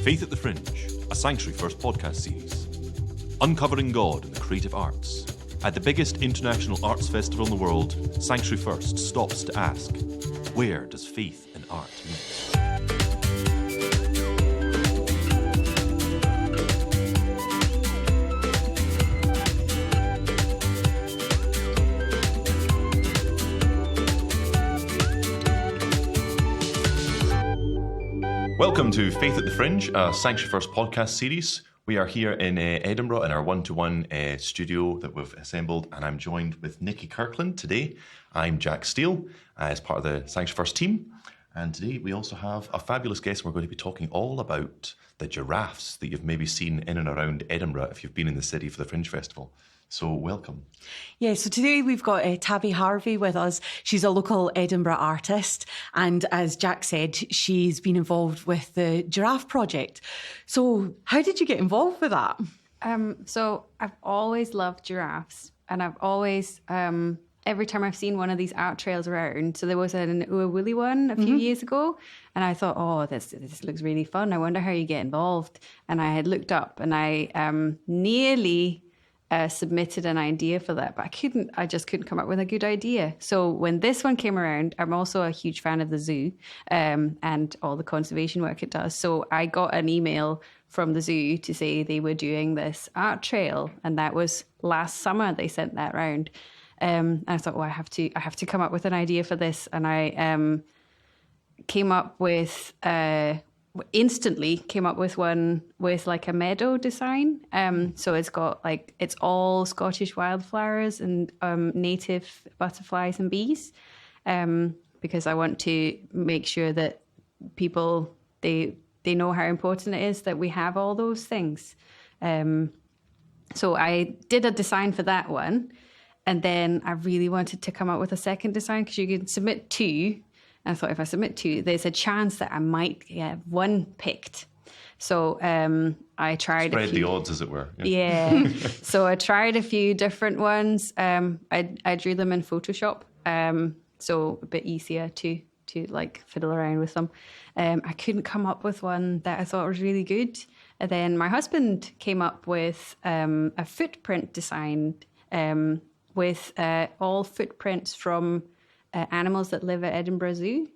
Faith at the Fringe, a Sanctuary First podcast series. Uncovering God in the creative arts. At the biggest international arts festival in the world, Sanctuary First stops to ask, where does faith and art meet? Welcome to Faith at the Fringe, a Sanctuary First podcast series. We are here in Edinburgh in our one-to-one studio that we've assembled, and I'm joined with Nikki Kirkland today. I'm Jack Steele as part of the Sanctuary First team, and today we also have a fabulous guest. We're going to be talking all about the giraffes that you've maybe seen in and around Edinburgh if you've been in the city for the Fringe Festival. So welcome. Yeah, so today we've got Tabi Harvey with us. She's a local Edinburgh artist, and as Jack said, she's been involved with the Giraffe project. So how did you get involved with that? So I've always loved giraffes, and I've always, every time I've seen one of these art trails around, so there was an Woolly one a few years ago, and I thought, oh, this looks really fun. I wonder how you get involved. And I had looked up, and I nearly submitted an idea for that, but I just couldn't come up with a good idea. So when this one came around, I'm also a huge fan of the zoo and all the conservation work it does. So I got an email from the zoo to say they were doing this art trail, and that was last summer. They sent that round. And I thought, well, I have to come up with an idea for this, and I instantly came up with one with like a meadow design. So it's all Scottish wildflowers and native butterflies and bees, because I want to make sure that people, they know how important it is that we have all those things. So I did a design for that one, and then I really wanted to come up with a second design because you can submit two. I thought if I submit two, there's a chance that I might get one picked. So I tried. Spread the odds, as it were. Yeah. So I tried a few different ones. I drew them in Photoshop, so a bit easier to like fiddle around with them. I couldn't come up with one that I thought was really good. And then my husband came up with a footprint design with all footprints from animals that live at Edinburgh Zoo.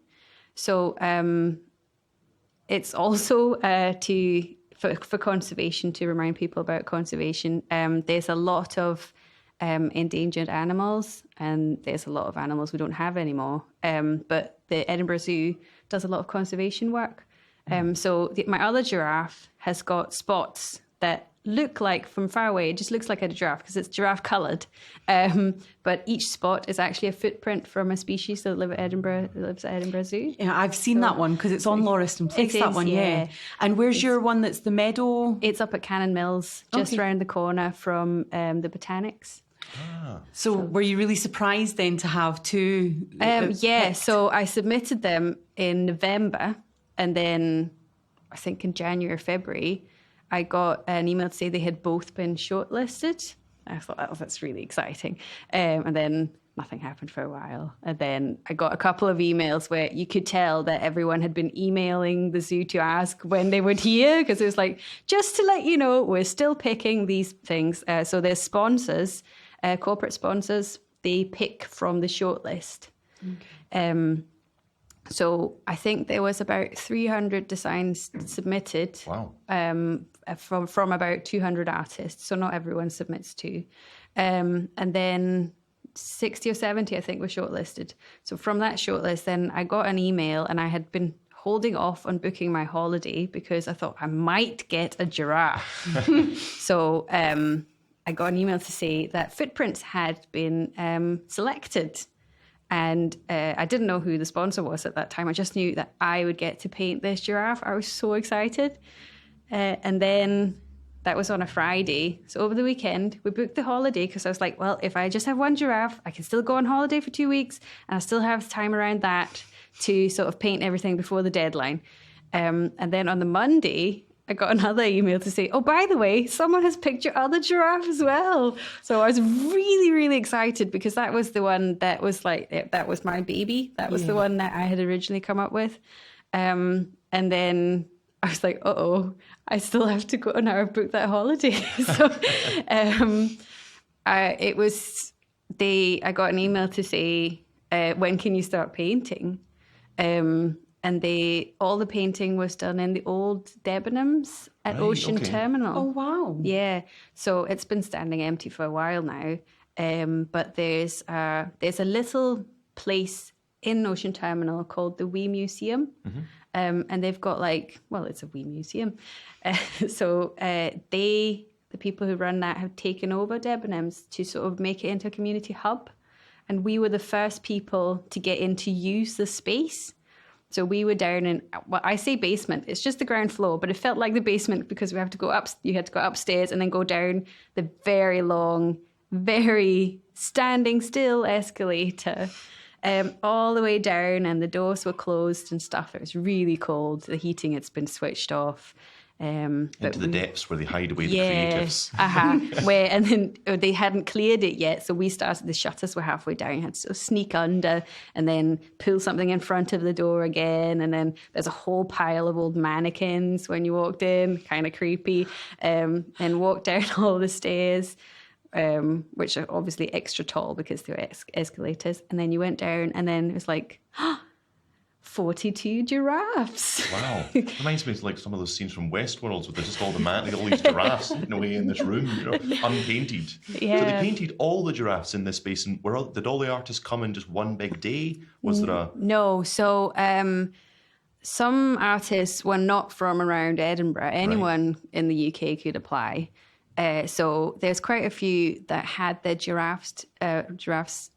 So it's also for conservation, to remind people about conservation. There's a lot of endangered animals, and there's a lot of animals we don't have anymore. But the Edinburgh Zoo does a lot of conservation work. So my other giraffe has got spots that look like, from far away, it just looks like a giraffe because it's giraffe coloured. But each spot is actually a footprint from a species that lives at Edinburgh Zoo. Yeah, I've seen that one because it's on Lauriston Place, that one, yeah. And where's your one that's the meadow? It's up at Cannon Mills, just around the corner from the Botanics. So were you really surprised then to have two? Yeah, so I submitted them in November, and then I think in January or February, I got an email to say they had both been shortlisted. I thought, oh, that's really exciting. And then nothing happened for a while. And then I got a couple of emails where you could tell that everyone had been emailing the zoo to ask when they would hear, because it was like, just to let you know, we're still picking these things. So there's sponsors, corporate sponsors, they pick from the shortlist. Okay. So I think there was about 300 designs submitted. Wow. From about 200 artists. So not everyone submits two. And then 60 or 70, I think, were shortlisted. So from that shortlist, then I got an email, and I had been holding off on booking my holiday because I thought I might get a giraffe. So I got an email to say that footprints had been selected. And I didn't know who the sponsor was at that time. I just knew that I would get to paint this giraffe. I was so excited. And then that was on a Friday. So over the weekend, we booked the holiday because I was like, well, if I just have one giraffe, I can still go on holiday for 2 weeks, and I still have time around that to sort of paint everything before the deadline. And then on the Monday, I got another email to say, oh, by the way, someone has picked your other giraffe as well. So I was really, really excited because that was the one that was like, that was my baby. That was the one that I had originally come up with. And then I was like, uh-oh, I still have to go now. I've booked that holiday. So I got an email to say, when can you start painting? And all the painting was done in the old Debenhams at Ocean Terminal. Oh, wow. Yeah. So it's been standing empty for a while now. But there's a little place in Ocean Terminal called the Wee Museum. And they've got it's a wee museum. So the people who run that have taken over Debenhams to sort of make it into a community hub. And we were the first people to get in to use the space. So we were down in, I say basement, it's just the ground floor, but it felt like the basement because you had to go upstairs and then go down the very long, very standing still escalator. All the way down, and the doors were closed and stuff. It was really cold. The heating had been switched off. Into the depths where they hide away the creatives. And then they hadn't cleared it yet, so we started. The shutters were halfway down. You had to sort of sneak under and then pull something in front of the door again. And then there's a whole pile of old mannequins when you walked in, kind of creepy. And walked down all the stairs. Which are obviously extra tall because they're escalators. And then you went down, and then it was 42 giraffes. Wow. Reminds me of some of those scenes from Westworld where there's just all these giraffes hidden away in this room, unpainted. Yeah. So they painted all the giraffes in this space, and did all the artists come in just one big day? Was there a... No. So some artists were not from around Edinburgh. Anyone in the UK could apply. So there's quite a few that had their giraffes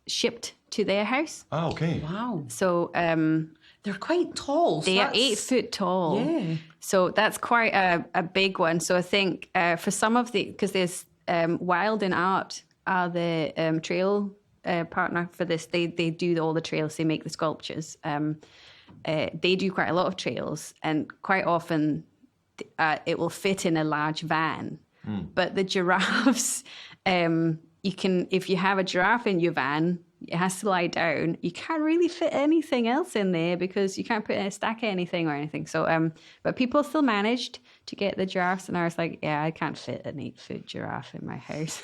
shipped to their house. Oh, okay. Wow. So they're quite tall. They are 8 foot tall. Yeah. So that's quite a big one. So I think for some of because there's Wild in Art are the trail partner for this. They do all the trails. They make the sculptures. They do quite a lot of trails, and quite often it will fit in a large van. But the giraffes, you can, if you have a giraffe in your van, it has to lie down. You can't really fit anything else in there because you can't put in a stack of anything or anything. So, but people still managed to get the giraffes, and I was like, yeah, I can't fit an 8 foot giraffe in my house.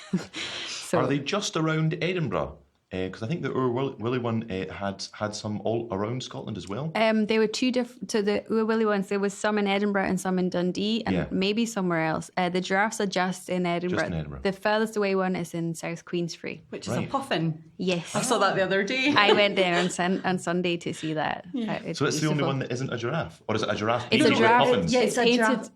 So, are they just around Edinburgh? Because I think the Willie one had some all around Scotland as well. There were two different. So the Willie ones, there was some in Edinburgh and some in Dundee, and maybe somewhere else. The giraffes are just in Edinburgh. Just in Edinburgh. The furthest away one is in South Queensferry, which is a puffin. Yes, I saw that the other day. I went there on Sunday to see that. So it's the only one that isn't a giraffe, or is it a giraffe? It's a giraffe. Puffins? Yeah, it's painted.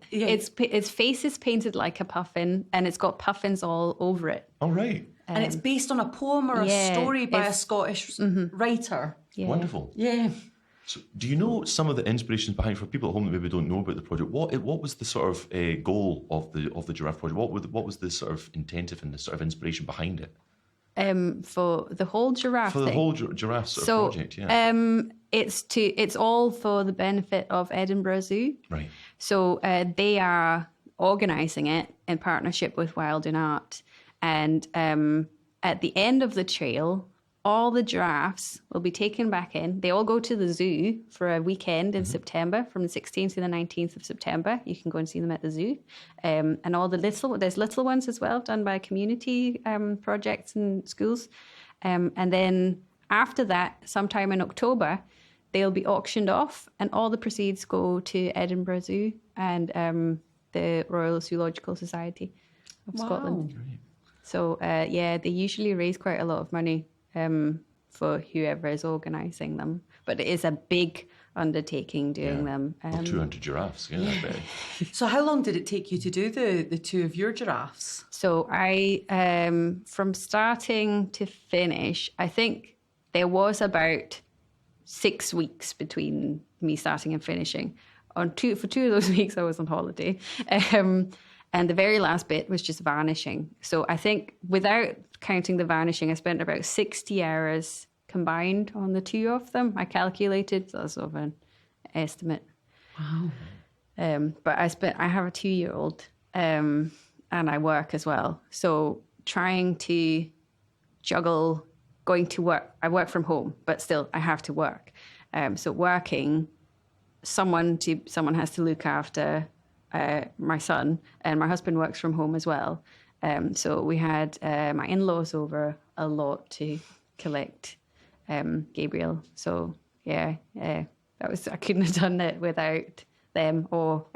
Its face is painted like a puffin, and it's got puffins all over it. Oh right. And it's based on a poem or a story by a Scottish writer. Yeah. Wonderful. Yeah. So do you know some of the inspirations behind, for people at home that maybe don't know about the project, what was the sort of goal of the Giraffe project? What was the sort of intentive and the sort of inspiration behind it? For the whole giraffe For the thing. whole giraffe sort of project, yeah. It's all for the benefit of Edinburgh Zoo. Right. So they are organising it in partnership with Wild in Art. And at the end of the trail, all the giraffes will be taken back in. They all go to the zoo for a weekend in September, from the 16th to the 19th of September. You can go and see them at the zoo. And all there's little ones as well, done by community projects and schools. And then after that, sometime in October, they'll be auctioned off, and all the proceeds go to Edinburgh Zoo and the Royal Zoological Society of Scotland. Great. So, they usually raise quite a lot of money for whoever is organising them. But it is a big undertaking doing them. 200 giraffes, yeah, I bet. So how long did it take you to do the two of your giraffes? So I, from starting to finish, I think there was about 6 weeks between me starting and finishing. For 2 of those weeks, I was on holiday. And the very last bit was just varnishing. So I think without counting the varnishing, I spent about 60 hours combined on the 2 of them. I calculated, so that's sort of an estimate. Wow. But I have a 2-year-old and I work as well. So trying to juggle going to work. I work from home, but still I have to work. So working someone has to look after my son, and my husband works from home as well. So we had my in-laws over a lot to collect Gabriel. So yeah, I couldn't have done it without them or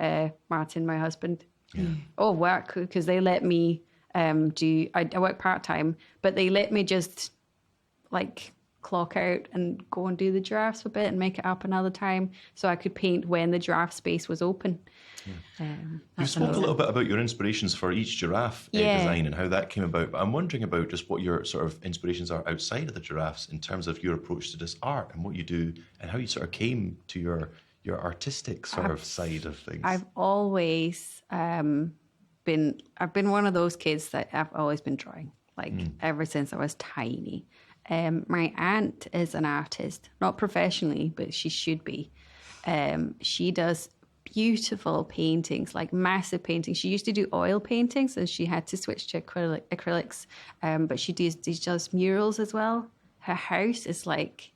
Martin, my husband. Yeah. Or work, because they let me I work part-time, but they let me just like clock out and go and do the giraffes a bit and make it up another time so I could paint when the giraffe space was open. You spoke a little bit about your inspirations for each giraffe design and how that came about, but I'm wondering about just what your sort of inspirations are outside of the giraffes in terms of your approach to this art and what you do and how you sort of came to your artistic sort of side of things. I've always been one of those kids that I've always been drawing, like ever since I was tiny. My aunt is an artist, not professionally, but she should be. She does beautiful paintings, like massive paintings. She used to do oil paintings and she had to switch to acrylics, but she does murals as well. Her house is like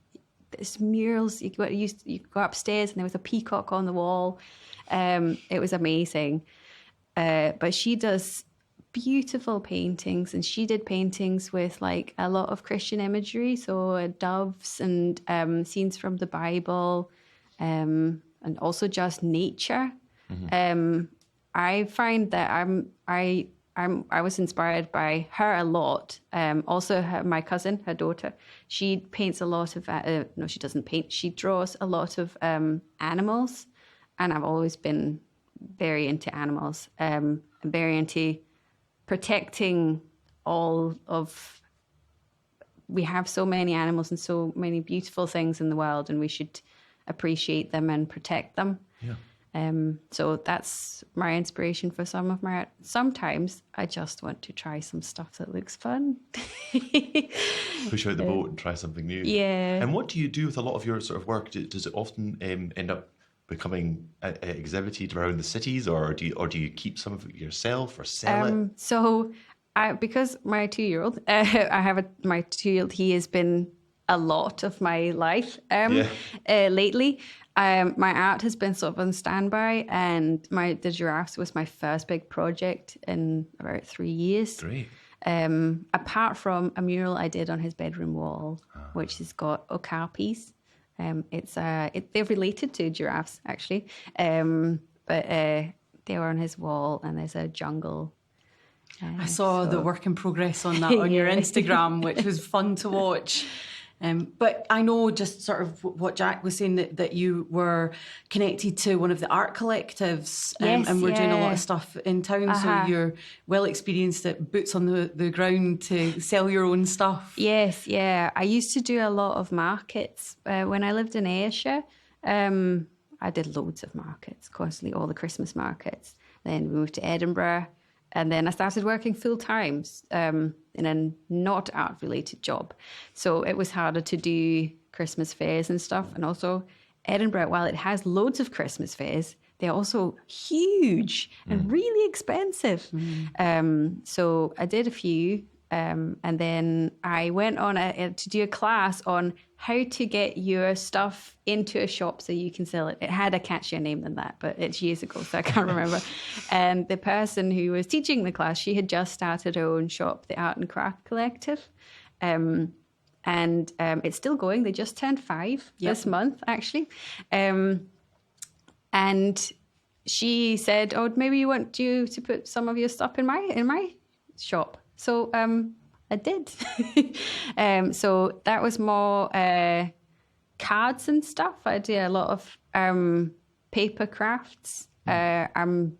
this murals. You go upstairs and there was a peacock on the wall. It was amazing. But she does beautiful paintings, and she did paintings with like a lot of Christian imagery, so doves and scenes from the Bible, and also just nature. I find that I was inspired by her a lot. Also, my cousin, her daughter, she paints a lot of. No, she doesn't paint. She draws a lot of animals, and I've always been very into animals. I'm very into protecting all of. We have so many animals and so many beautiful things in the world, and we should appreciate them and protect them. Yeah. So that's my inspiration for some of my art. Sometimes I just want to try some stuff that looks fun. Push out the boat and try something new. Yeah. And what do you do with a lot of your sort of work? Does it often end up becoming exhibited around the cities, or do you keep some of it yourself or sell it? So because my 2-year-old, my 2-year-old, he has been a lot of my life lately. My art has been sort of on standby, and the giraffes was my first big project in about 3 years. Great. Apart from a mural I did on his bedroom wall, which has got okapis. They're related to giraffes actually, but they were on his wall, and there's a jungle. I saw the work in progress on that on your Instagram, which was fun to watch. But I know just sort of what Jack was saying, that you were connected to one of the art collectives and we're doing a lot of stuff in town. So you're well experienced at boots on the ground to sell your own stuff. Yes, yeah. I used to do a lot of markets when I lived in Ayrshire. I did loads of markets, constantly, all the Christmas markets. Then we moved to Edinburgh. And then I started working full time in a not art related job. So it was harder to do Christmas fairs and stuff. And also Edinburgh, while it has loads of Christmas fairs, they're also huge and really expensive. So I did a few. And then I went on to do a class on how to get your stuff into a shop so you can sell it. It had a catchier name than that, but it's years ago, so I can't remember. And the person who was teaching the class, she had just started her own shop, the Art and Craft Collective. And it's still going. They just turned 5 this month, actually. And she said, "Oh, maybe you want you to put some of your stuff in my shop." So I did. So that was more cards and stuff. I did a lot of paper crafts. I'm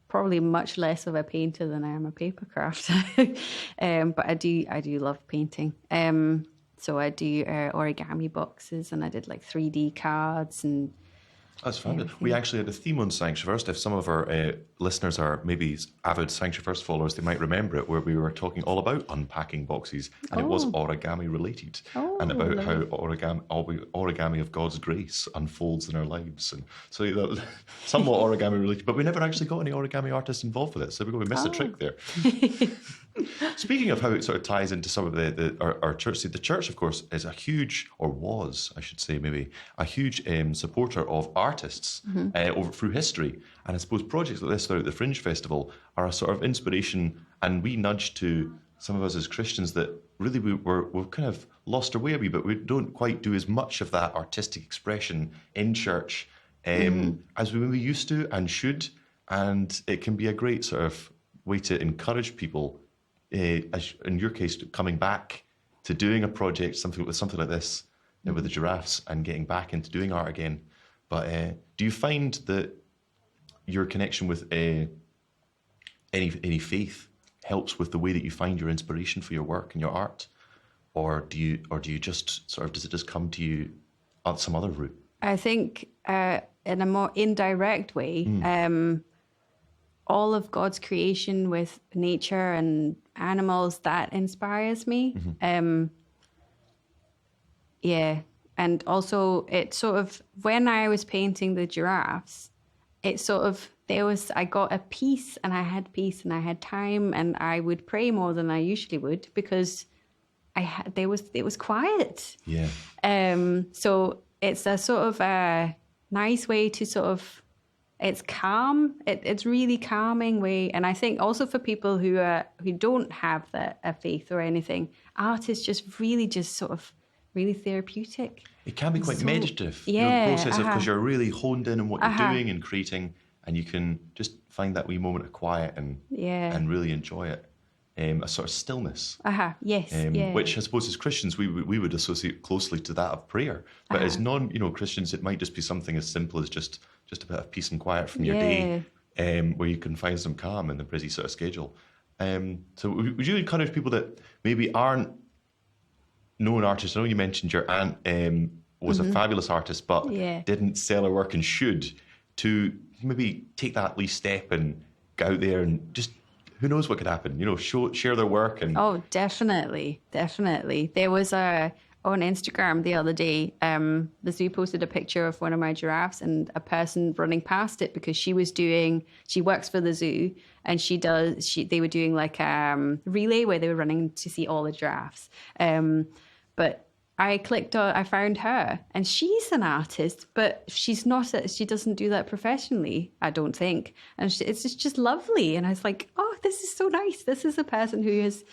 probably much less of a painter than I am a paper crafter. But I do love painting. So I do origami boxes, and I did like 3D cards and. That's fabulous. We actually had a theme on Sanctuary First. If some of our listeners are maybe avid Sanctuary First followers, they might remember it, where we were talking all about unpacking boxes, and it was origami related, and about how origami of God's grace unfolds in our lives, and so somewhat origami related. But we never actually got any origami artists involved with it, so we missed a trick there. Speaking of how it sort of ties into some of our church, the church, of course, is a huge, or was, I should say, maybe a huge supporter of art artists over through history. And I suppose projects like this throughout the Fringe Festival are a sort of inspiration, and we nudge to some of us as Christians that really we've kind of lost our way a wee bit. We don't quite do as much of that artistic expression in church as we maybe used to and should. And it can be a great sort of way to encourage people, as in your case, coming back to doing a project, something like this, with the Giraffes, and getting back into doing art again. But do you find that your connection with any faith helps with the way that you find your inspiration for your work and your art, or do you just sort of, does it just come to you on some other route? I think in a more indirect way, all of God's creation with nature and animals, that inspires me. And also it sort of, when I was painting the giraffes, it sort of, I got a peace, and I had peace, and I had time, and I would pray more than I usually would, because it was quiet. Yeah. So it's a sort of a nice way to sort of, it's calm. It's really calming way. And I think also for people who don't have a faith or anything, art is just really therapeutic. It can be quite meditative. Yeah. The process of, because you're really honed in on what you're doing and creating, and you can just find that wee moment of quiet and really enjoy it. A sort of stillness. Yes. Which I suppose as Christians we would associate closely to that of prayer. But as Christians, it might just be something as simple as just a bit of peace and quiet from your day, where you can find some calm in the busy sort of schedule. So would you encourage people that maybe aren't known artists? I know you mentioned your aunt was a fabulous artist, but didn't sell her work and should, to maybe take that least step and go out there and just, who knows what could happen, share their work. And oh, definitely. There was on Instagram the other day, the zoo posted a picture of one of my giraffes and a person running past it, because she works for the zoo, and they were doing like a relay where they were running to see all the giraffes. But I found her, and she's an artist, but she doesn't do that professionally, I don't think. And it's just lovely. And I was like, oh, this is so nice. This is a person who is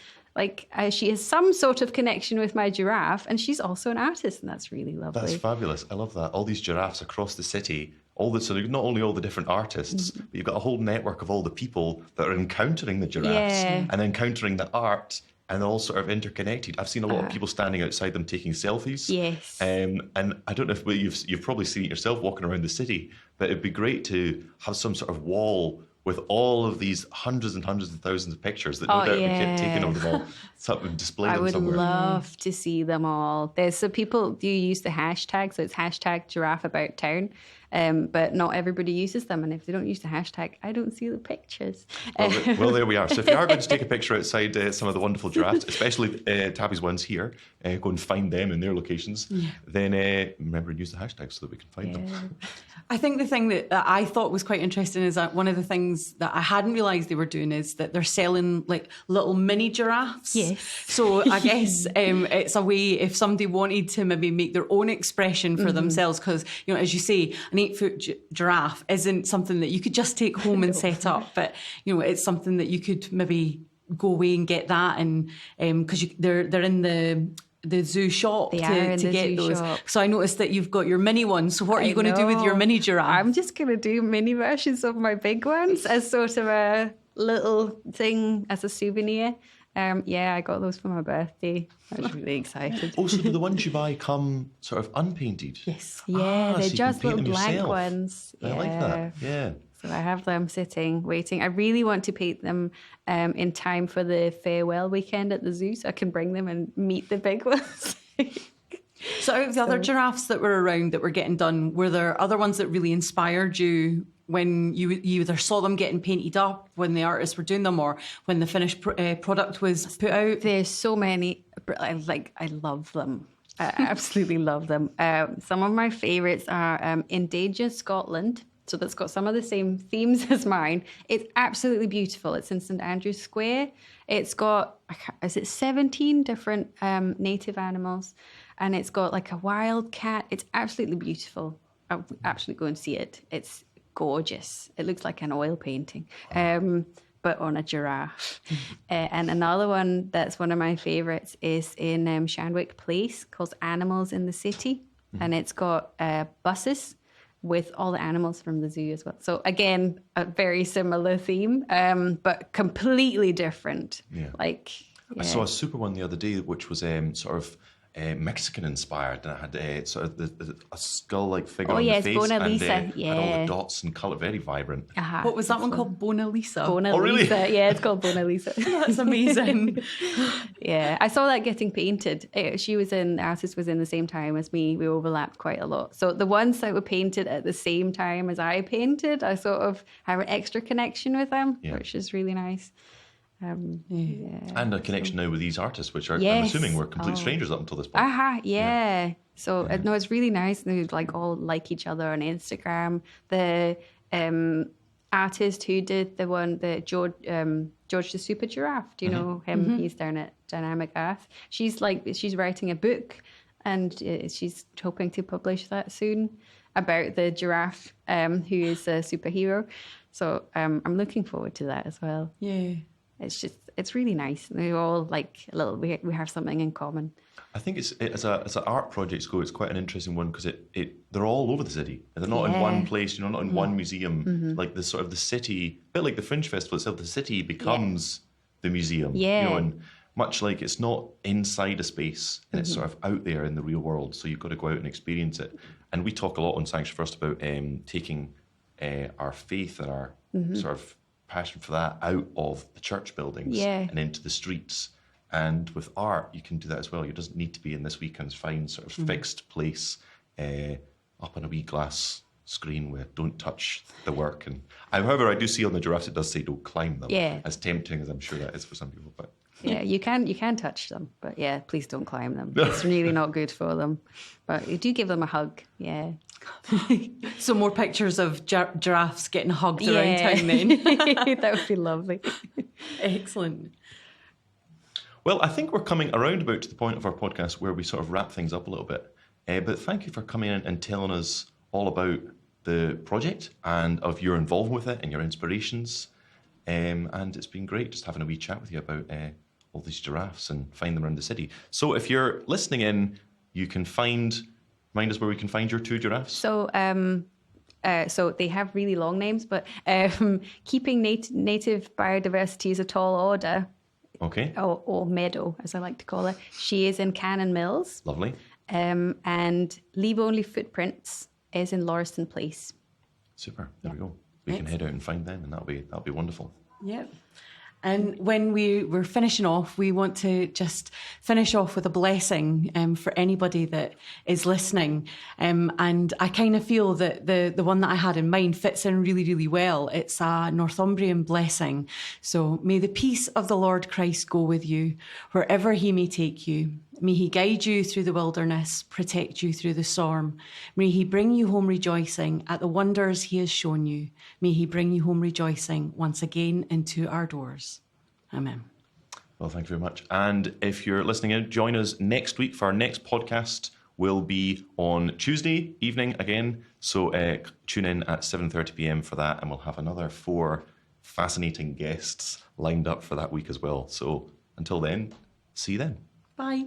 she has some sort of connection with my giraffe, and she's also an artist, and that's really lovely. That's fabulous. I love that. All these giraffes across the city, so not only all the different artists, but you've got a whole network of all the people that are encountering the giraffes and encountering the art, and all sort of interconnected. I've seen a lot of people standing outside them taking selfies. Yes. And I don't know if you've probably seen it yourself walking around the city, but it'd be great to have some sort of wall with all of these hundreds and hundreds of thousands of pictures that no doubt we kept taking of them all, and display them somewhere. I would love to see them all. There's some people do use the hashtag, so it's hashtag giraffe about town. But not everybody uses them, and if they don't use the hashtag, I don't see the pictures. Well, there we are. So if you are going to take a picture outside some of the wonderful giraffes, especially Tabi's ones here, go and find them in their locations, then remember and use the hashtag so that we can find them. I think the thing that I thought was quite interesting is that one of the things that I hadn't realised they were doing is that they're selling like little mini giraffes. Yes. So I guess it's a way, if somebody wanted to maybe make their own expression for themselves, because, as you say, an 8-foot giraffe isn't something that you could just take home and set up, but, it's something that you could maybe go away and get that, and because they're in the zoo shop to get those. Shop. So I noticed that you've got your mini ones. So what are you going to do with your mini giraffe? I'm just going to do mini versions of my big ones as sort of a little thing, as a souvenir. I got those for my birthday. I was really excited. Also, do the ones you buy come sort of unpainted? Yes. Yeah, they're so just little blank ones. I like that. Yeah. So I have them sitting, waiting. I really want to paint them in time for the farewell weekend at the zoo, so I can bring them and meet the big ones. So out of the other giraffes that were around that were getting done, were there other ones that really inspired you when you either saw them getting painted up when the artists were doing them, or when the finished product was put out? There's so many. I love them. I absolutely love them. Some of my favourites are Endangered Scotland. So that's got some of the same themes as mine. It's absolutely beautiful. It's in St Andrew's Square. It's got, 17 different native animals, and it's got like a wild cat. It's absolutely beautiful. absolutely go and see it. It's gorgeous. It looks like an oil painting, but on a giraffe. And another one that's one of my favourites is in Shanwick Place, called Animals in the City. And it's got buses with all the animals from the zoo as well. So again, a very similar theme, but completely different. Yeah. Like, I saw a super one the other day, which was sort of Mexican inspired, and it had sort of a skull-like figure on the face, Mona and Lisa. had all the dots and colour, very vibrant. What was that one called? Mona Lisa. Mona Oh, really? Lisa. Yeah, it's called Mona Lisa. That's amazing. Yeah, I saw that getting painted. The artist was in the same time as me. We overlapped quite a lot. So the ones that were painted at the same time as I painted, I sort of have an extra connection with them, which is really nice. And a connection now with these artists, which are, I'm Yes. assuming, were complete strangers up until this point. Yeah. So no, it's really nice. They like all like each other on Instagram. The artist who did the one, the George the Super Giraffe. Do you know him? He's down at Dynamic Earth. She's writing a book, and she's hoping to publish that soon about the giraffe, who is a superhero. So I'm looking forward to that as well. Yeah. It's really nice. We all like we have something in common. I think it's as an art project go, it's quite an interesting one because they're all over the city. They're not in one place, not in one museum. Like the sort of the city, a bit like the Fringe Festival itself, the city becomes the museum. Yeah. And much like it's not inside a space and it's sort of out there in the real world. So you've got to go out and experience it. And we talk a lot on Sanctuary First about taking our faith and our sort of passion for that out of the church buildings and into the streets. And with art, you can do that as well. It doesn't need to be in this weekend's fine sort of fixed place up on a wee glass screen where don't touch the work. And however, I do see on the giraffes it does say don't climb them. Yeah. As tempting as I'm sure that is for some people, but. Yeah, you can touch them, but yeah, please don't climb them. It's really not good for them. But you do give them a hug. Yeah. So more pictures of giraffes getting hugged around town then. That would be lovely. Excellent. Well, I think we're coming around about to the point of our podcast where we sort of wrap things up a little bit. But thank you for coming in and telling us all about the project and of your involvement with it and your inspirations. And it's been great just having a wee chat with you about all these giraffes and find them around the city. So if you're listening in, you can remind us where we can find your two giraffes. So so they have really long names, but keeping native biodiversity is a tall order. Okay. Or meadow, as I like to call it. She is in Cannon Mills. Lovely. And Leave Only Footprints is in Lauriston Place. Super. There we go. We can head out and find them, and that'll be wonderful. Yep. And when we're finishing off, we want to just finish off with a blessing for anybody that is listening. And I kind of feel that the one that I had in mind fits in really, really well. It's a Northumbrian blessing. So may the peace of the Lord Christ go with you, wherever he may take you. May he guide you through the wilderness, protect you through the storm. May he bring you home rejoicing at the wonders he has shown you. May he bring you home rejoicing once again into our doors. Amen. Well, thank you very much. And if you're listening in, join us next week for our next podcast. Will be on Tuesday evening again. So tune in at 7:30 p.m. for that, and we'll have another 4 fascinating guests lined up for that week as well. So until then, see you then. Bye.